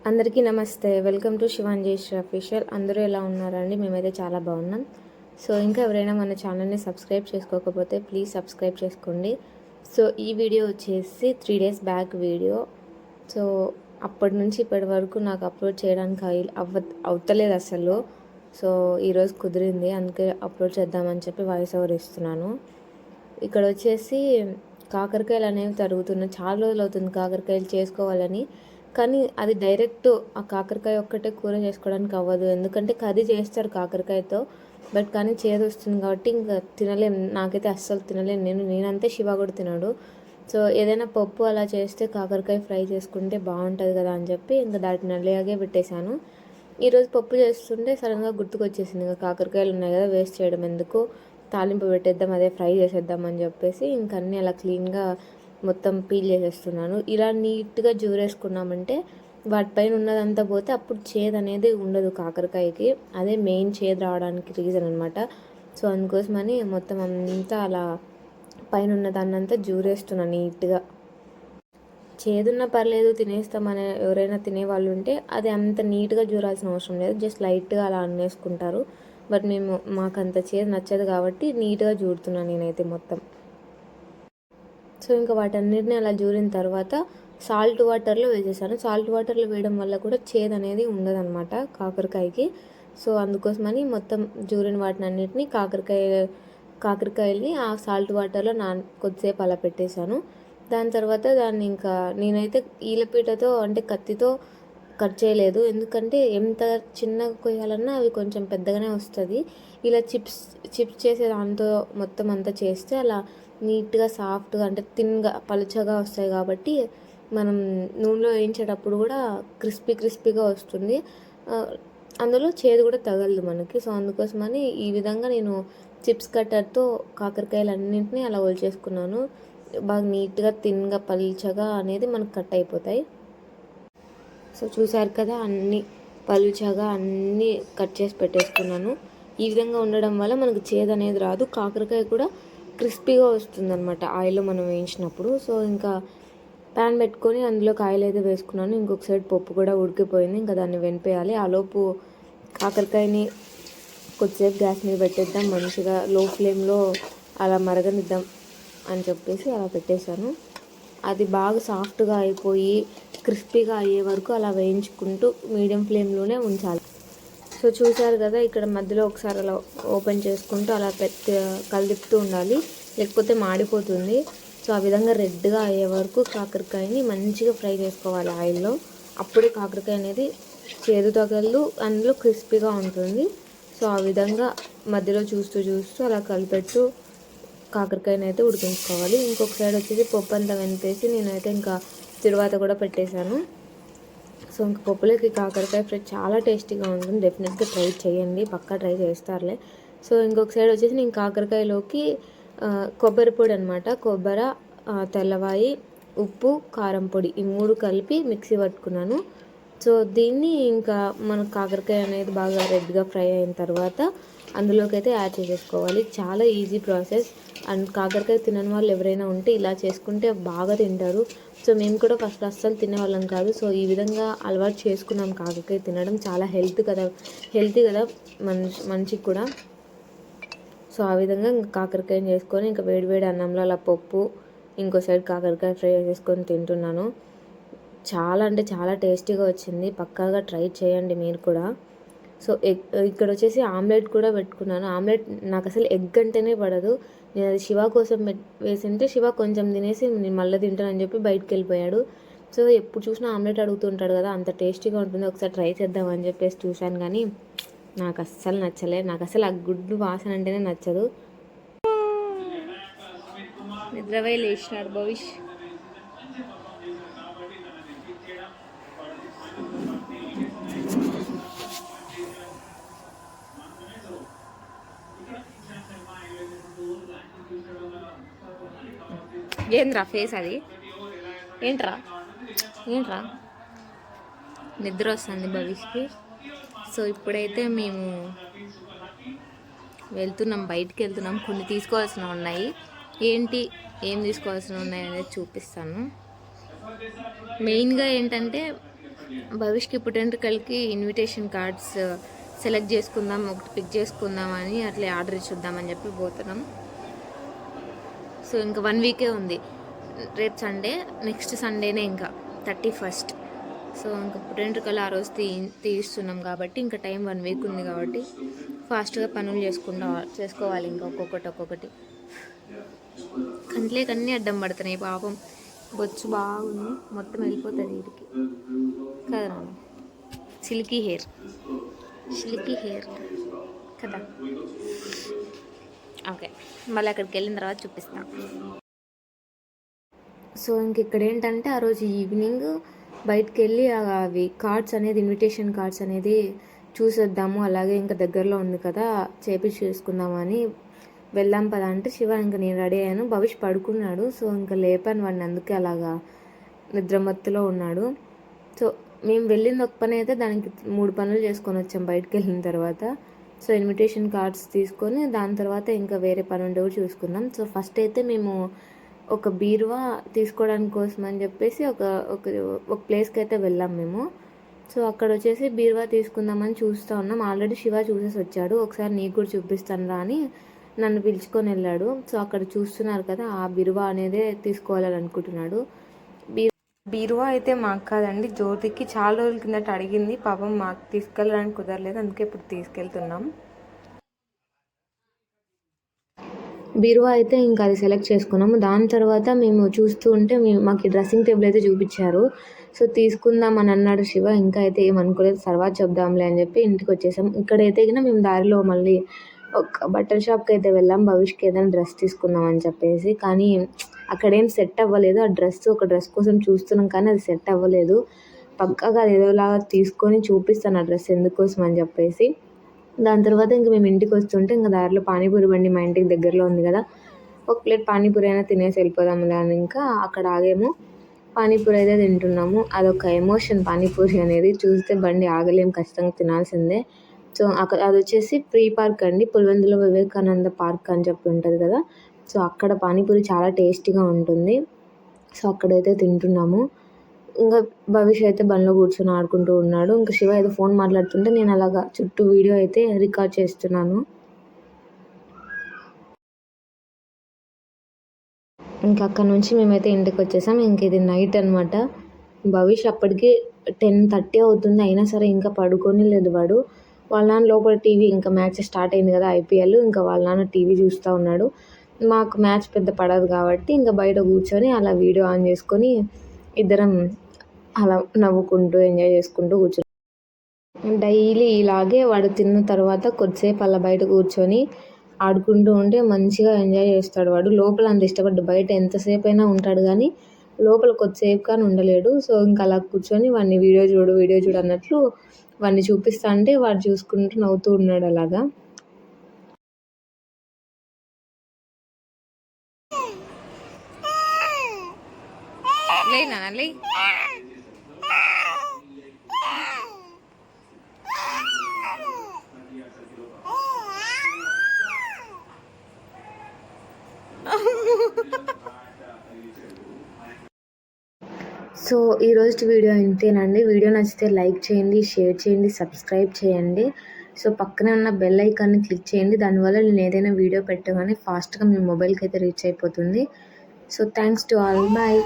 అందరికీ నమస్తే. Welcome to Shivanjeshwari official. అందరూ ఎలా ఉన్నారండి? మేమైతే చాలా బాగున్నాం. సో ఇంకా ఎవరైనా మన ఛానల్ని సబ్స్క్రైబ్ చేసుకోకపోతే ప్లీజ్ సబ్స్క్రైబ్ చేసుకోండి. సో ఈ వీడియో వచ్చేసి 3 days బ్యాక్ వీడియో. సో అప్పటి నుంచి ఇప్పటి వరకు నాకు అప్లోడ్ చేయడానికి అవుతలేదు అసలు. సో ఈరోజు కుదిరింది, అందుకే అప్లోడ్ చేద్దామని చెప్పి వాయిస్ ఓవర్ ఇస్తున్నాను. ఇక్కడ వచ్చేసి కాకరకాయలు అనేవి తరుగుతున్నాయి. చాలా రోజులు అవుతుంది కాకరకాయలు చేసుకోవాలని, కానీ అది డైరెక్ట్ ఆ కాకరకాయ ఒక్కటే కూర చేసుకోవడానికి అవ్వదు. ఎందుకంటే కర్రీ చేస్తారు కాకరకాయతో, బట్ కానీ చేదు వస్తుంది కాబట్టి ఇంకా తినలేం. నాకైతే అస్సలు తినలేను. నేనంతే, శివ కూడా తినడు. సో ఏదైనా పప్పు అలా చేస్తే కాకరకాయ ఫ్రై చేసుకుంటే బాగుంటుంది కదా అని చెప్పి ఇంకా దాటిని అలాగే పెట్టేశాను. ఈరోజు పప్పు చేస్తుంటే సడన్గా గుర్తుకొచ్చేసింది, ఇంకా కాకరకాయలు ఉన్నాయి కదా, వేస్ట్ చేయడం ఎందుకు, తాలింపు పెట్టేద్దాం, అదే ఫ్రై చేసేద్దాం అని చెప్పేసి ఇంక అన్నీ అలా క్లీన్గా మొత్తం పీల్ చేసేస్తున్నాను. ఇలా నీట్గా జూరేసుకున్నామంటే వాటిపైన ఉన్నదంతా పోతే అప్పుడు చేదు అనేది ఉండదు కాకరకాయకి. అదే మెయిన్ చేదు రావడానికి రీజన్ అనమాట. సో అందుకోసమని మొత్తం అంతా అలా పైన ఉన్నదాన్నంతా జూరేస్తున్నాను నీట్గా. చేదున్నా పర్లేదు తినేస్తామనే ఎవరైనా తినేవాళ్ళు ఉంటే అది అంత నీట్గా జూరాల్సిన అవసరం లేదు, జస్ట్ లైట్గా అలా అన్నేసుకుంటారు. బట్ మాకు అంత చేదు నచ్చదు కాబట్టి నీట్గా జూరుతున్నాను నేనైతే మొత్తం. సో ఇంకా వాటన్నిటిని అలా జూరిన తర్వాత సాల్ట్ వాటర్లో వేసేసాను. సాల్ట్ వాటర్లో వేయడం వల్ల కూడా చేదు అనేది ఉండదన్నమాట కాకరకాయకి. సో అందుకోసమని మొత్తం జూరిన వాటిని అన్నిటిని కాకరకాయల్ని ఆ సాల్ట్ వాటర్లో కొద్దిసేపు అలా పెట్టేశాను. దాని తర్వాత దాన్ని ఇంకా నేనైతే ఈలపీటతో అంటే కత్తితో కట్ చేయలేదు, ఎందుకంటే ఎంత చిన్నగా కొయ్యాలన్నా అవి కొంచెం పెద్దగానే వస్తుంది. ఇలా చిప్స్ చేసే దాంతో మొత్తం అంతా చేస్తే అలా నీట్గా సాఫ్ట్గా అంటే థిన్గా పలుచగా వస్తాయి కాబట్టి మనం నూనెలో వేయించేటప్పుడు కూడా క్రిస్పీగా వస్తుంది. అందులో చేదు కూడా తగలదు మనకి. సో అందుకోసమని ఈ విధంగా నేను చిప్స్ కట్టర్తో కాకరకాయలన్నింటినీ అలా చేసుకున్నాను. బాగా నీట్గా థిన్గా పలుచగా అనేది మనకు కట్ అయిపోతాయి. సో చూసారు కదా, అన్నీ పలుచగా అన్నీ కట్ చేసి పెట్టేసుకున్నాను. ఈ విధంగా ఉండడం వల్ల మనకు చేదు అనేది రాదు, కాకరకాయ కూడా క్రిస్పీగా వస్తుందన్నమాట ఆయిల్లో మనం వేయించినప్పుడు. సో ఇంకా ప్యాన్ పెట్టుకొని అందులోకి ఆయిల్ అయితే వేసుకున్నాను. ఇంకొక సైడ్ పప్పు కూడా ఉడికిపోయింది, ఇంకా దాన్ని వెనిపేయాలి. ఆలోపు కాకరకాయని కొద్దిసేపు గ్యాస్ మీద పెట్టేద్దాం, మంచిగా లో ఫ్లేమ్లో అలా మరగనిద్దాం అని చెప్పేసి అలా పెట్టేశాను. అది బాగా సాఫ్ట్గా అయిపోయి క్రిస్పీగా అయ్యే వరకు అలా వేయించుకుంటూ మీడియం ఫ్లేమ్లోనే ఉంచాలి. సో చూసారు కదా, ఇక్కడ మధ్యలో ఒకసారి అలా ఓపెన్ చేసుకుంటూ అలా కలిపుతూ ఉండాలి, లేకపోతే మాడిపోతుంది. సో ఆ విధంగా రెడ్గా అయ్యే వరకు కాకరకాయని మంచిగా ఫ్రై చేసుకోవాలి ఆయిల్లో. అప్పుడే కాకరకాయ అనేది చేదు తగలదు, అందులో క్రిస్పీగా ఉంటుంది. సో ఆ విధంగా మధ్యలో చూస్తూ అలా కలిపెట్టు కాకరకాయని అయితే ఉడికించుకోవాలి. ఇంకొక సైడ్ వచ్చేసి పప్పు అంతా వెనిపేసి నేనైతే ఇంకా తిరువాత కూడా పెట్టేశాను. సో ఇంక పప్పులోకి కాకరకాయ ఫ్రై చాలా టేస్టీగా ఉంటుంది, డెఫినెట్గా ట్రై చేయండి, పక్కా ట్రై చేస్తారులే. సో ఇంకొక సైడ్ వచ్చేసి నేను కాకరకాయలోకి కొబ్బరి పొడి అనమాట, కొబ్బరి, తెల్లవాయి, ఉప్పు, కారం పొడి, ఈ 3 కలిపి మిక్సీ పట్టుకున్నాను. సో దీన్ని ఇంకా మన కాకరకాయ అనేది బాగా రెడ్గా ఫ్రై అయిన తర్వాత అందులోకి అయితే యాడ్ చేసేసుకోవాలి. చాలా ఈజీ ప్రాసెస్. అండ్ కాకరకాయ తినని వాళ్ళు ఎవరైనా ఉంటే ఇలా చేసుకుంటే బాగా తింటారు. సో మేము కూడా ఫస్ట్ అస్సలు తినేవాళ్ళం కాదు. సో ఈ విధంగా అలవాటు చేసుకున్నాం కాకరకాయ తినడం. చాలా హెల్తీ కదా మనిషికి కూడా. సో ఆ విధంగా ఇంకా కాకరకాయని చేసుకొని ఇంకా వేడివేడి అన్నంలో అలా పప్పు, ఇంకో సైడ్ కాకరకాయ ఫ్రై చేసుకొని తింటున్నాను. చాలా అంటే చాలా టేస్టీగా వచ్చింది, పక్కాగా ట్రై చేయండి మీరు కూడా. సో ఇక్కడ వచ్చేసి ఆమ్లెట్ కూడా పెట్టుకున్నాను. ఆమ్లెట్ నాకు అసలు ఎగ్ అంటేనే పడదు. నేను అది శివ కోసం వేసింటే శివ కొంచెం తినేసి నేను మళ్ళీ తింటానని చెప్పి బయటకు వెళ్ళిపోయాడు. సో ఎప్పుడు చూసినా ఆమ్లెట్ అడుగుతుంటాడు కదా, అంత టేస్టీగా ఉంటుంది, ఒకసారి ట్రై చేద్దామని చెప్పేసి చూశాను, కానీ నాకు అస్సలు నచ్చలే. నాకు అసలు ఆ గుడ్డు వాసన అంటేనే నచ్చదు. నిద్రవై లేచినాడు భవిష్. ఏంద్రా ఫేస్ అది, ఏంట్రా నిద్ర వస్తుంది భవిష్కి. సో ఇప్పుడైతే మేము బయటికి వెళ్తున్నాం, కొన్ని తీసుకోవాల్సినవి ఉన్నాయి. ఏం తీసుకోవాల్సినవి ఉన్నాయి అనేది చూపిస్తాను. మెయిన్గా ఏంటంటే భవిష్కి పుట్టెంటుకలకి ఇన్విటేషన్ కార్డ్స్ సెలెక్ట్ చేసుకుందాం, ఒకటి పిక్ చేసుకుందాం అని అట్లా ఆర్డర్ ఇచ్చుద్దామని చెప్పి పోతున్నాం. సో ఇంకా 1 వీకే ఉంది. రేపు సండే, నెక్స్ట్ సండేనే ఇంకా 31st. సో ఇంకా పుట్టెంటుకలు ఆ రోజు తీస్తున్నాం కాబట్టి ఇంకా టైం 1 వీక్ ఉంది కాబట్టి ఫాస్ట్గా పనులు చేసుకోవాలి ఇంకా ఒక్కొక్కటి. కంట్లేకి అన్నీ అడ్డం పడుతున్నాయి పాపం. బొచ్చు బాగుంది, మొత్తం వెళ్ళిపోతుంది వీటికి కదా నాన్న. సిల్కీ హెయిర్ కదా. ఓకే, మళ్ళీ అక్కడికి వెళ్ళిన తర్వాత చూపిస్తాను. సో ఇంక ఇక్కడ ఏంటంటే ఆ రోజు ఈవినింగ్ బయటకు వెళ్ళి అవి కార్డ్స్ అనేది, ఇన్విటేషన్ కార్డ్స్ అనేది చూసేద్దాము, అలాగే ఇంకా దగ్గరలో ఉంది కదా చేసుకుందామని వెళ్దాం పదా అంటే శివ ఇంకా నేను రెడీ అయ్యాను. భవిష్ పడుకున్నాడు. సో ఇంకా లేపాను వాడిని, అందుకే అలాగా నిద్రమత్తులో ఉన్నాడు. సో మేము వెళ్ళింది ఒక పని అయితే దానికి 3 పనులు చేసుకొని వచ్చాం బయటకు వెళ్ళిన తర్వాత. సో ఇన్విటేషన్ కార్డ్స్ తీసుకొని దాని తర్వాత ఇంకా వేరే పని ఉండే కూడా చూసుకున్నాం. సో ఫస్ట్ అయితే మేము ఒక బీరువా తీసుకోవడానికి కోసం అని చెప్పేసి ఒక ప్లేస్కి అయితే వెళ్ళాం మేము. సో అక్కడ వచ్చేసి బీరువా తీసుకుందామని చూస్తూ ఉన్నాం. ఆల్రెడీ శివ చూసేసి వచ్చాడు. ఒకసారి నీకు కూడా చూపిస్తాను రా అని నన్ను పిలుచుకొని వెళ్ళాడు. సో అక్కడ చూస్తున్నారు కదా, ఆ బీరువా అనేదే తీసుకోవాలని అనుకుంటున్నాడు. బీరువా అయితే మాకు కాదండి, జ్యోతికి చాలా రోజుల కిందట అడిగింది. పాపం మాకు తీసుకెళ్ళడానికి కుదరలేదు, అందుకే ఇప్పుడు తీసుకెళ్తున్నాం. బీరువా అయితే ఇంకా అది సెలెక్ట్ చేసుకున్నాము. దాని తర్వాత మేము చూస్తూ ఉంటే మాకు డ్రెస్సింగ్ టేబుల్ అయితే చూపించారు. సో తీసుకుందాం అని అన్నాడు శివ. ఇంకా అయితే ఏమనుకోలేదు, తర్వాత చెప్దాంలే అని చెప్పి ఇంటికి వచ్చేసాం. ఇక్కడైతే మేము దారిలో మళ్ళీ ఒక బట్టల షాప్కి అయితే వెళ్ళాం, భవిష్కి ఏదైనా డ్రెస్ తీసుకుందాం అని చెప్పేసి. కానీ అక్కడేం సెట్ అవ్వలేదు. ఆ ఒక డ్రెస్ కోసం చూస్తున్నాం కానీ అది సెట్ అవ్వలేదు. పక్కాగా అది ఏదోలాగా తీసుకొని చూపిస్తాను ఆ డ్రెస్ ఎందుకోసం అని చెప్పేసి. దాని తర్వాత ఇంక మేము ఇంటికి వస్తుంటే ఇంకా దారిలో పానీపూరి బండి మా ఇంటికి దగ్గరలో ఉంది కదా, ఒక ప్లేట్ పానీపూరి అయినా తినేసి వెళ్ళిపోదాం అని ఇంకా అక్కడ ఆగేమో పానీపూరి అయితే తింటున్నాము. అదొక ఎమోషన్ పానీపూరి అనేది, చూస్తే బండి ఆగలేం, ఖచ్చితంగా తినాల్సిందే. సో అది వచ్చేసి ఫ్రీ పార్క్ అండి, పులివెందుల వివేకానంద పార్క్ అని చెప్పి ఉంటుంది కదా. సో అక్కడ పానీపూరి చాలా టేస్టీగా ఉంటుంది. సో అక్కడైతే తింటున్నాము. ఇంకా భవిష్ అయితే బండిలో కూర్చొని ఆడుకుంటూ ఉన్నాడు. ఇంకా శివ ఏదో ఫోన్ మాట్లాడుతుంటే నేను అలాగా చుట్టూ వీడియో అయితే రికార్డ్ చేస్తున్నాను. ఇంకా అక్కడ నుంచి మేమైతే ఇంటికి వచ్చేసాం. ఇంక ఇది నైట్ అనమాట. భవిష్ అప్పటికి 10:30 అవుతుంది, అయినా సరే ఇంకా పడుకొని లేదు వాడు. వాళ్ళ నాన్న లోపల టీవీ, ఇంకా మ్యాచ్ స్టార్ట్ అయింది కదా IPL, ఇంకా వాళ్ళ నాన్న టీవీ చూస్తూ ఉన్నాడు. మాకు మ్యాచ్ పెద్ద పడదు కాబట్టి ఇంకా బయట కూర్చొని అలా వీడియో ఆన్ చేసుకొని ఇద్దరం అలా నవ్వుకుంటూ ఎంజాయ్ చేసుకుంటూ కూర్చున్నాం. డైలీ ఇలాగే వాడు తిన్న తర్వాత కొద్దిసేపు అలా బయట కూర్చొని ఆడుకుంటూ ఉంటే మంచిగా ఎంజాయ్ చేస్తాడు వాడు. లోపల అంత ఇష్టపడ్డు, బయట ఎంతసేపు అయినా ఉంటాడు కానీ లోపల కొద్దిసేపు కానీ ఉండలేడు. సో ఇంకా అలా కూర్చొని వాడిని వీడియో చూడు అన్నట్లు వాడిని చూపిస్తా అంటే వాడు చూసుకుంటూ నవ్వుతూ ఉన్నాడు అలాగా. లే సో ఈరోజు వీడియో ఇంతేనండి. వీడియో నచ్చితే లైక్ చేయండి, షేర్ చేయండి, సబ్స్క్రైబ్ చేయండి. సో పక్కనే ఉన్న బెల్ ఐకాన్ని క్లిక్ చేయండి. దానివల్ల నేను ఏదైనా వీడియో పెట్టగానే ఫాస్ట్గా మీ మొబైల్కి అయితే రీచ్ అయిపోతుంది. So thanks to all, bye.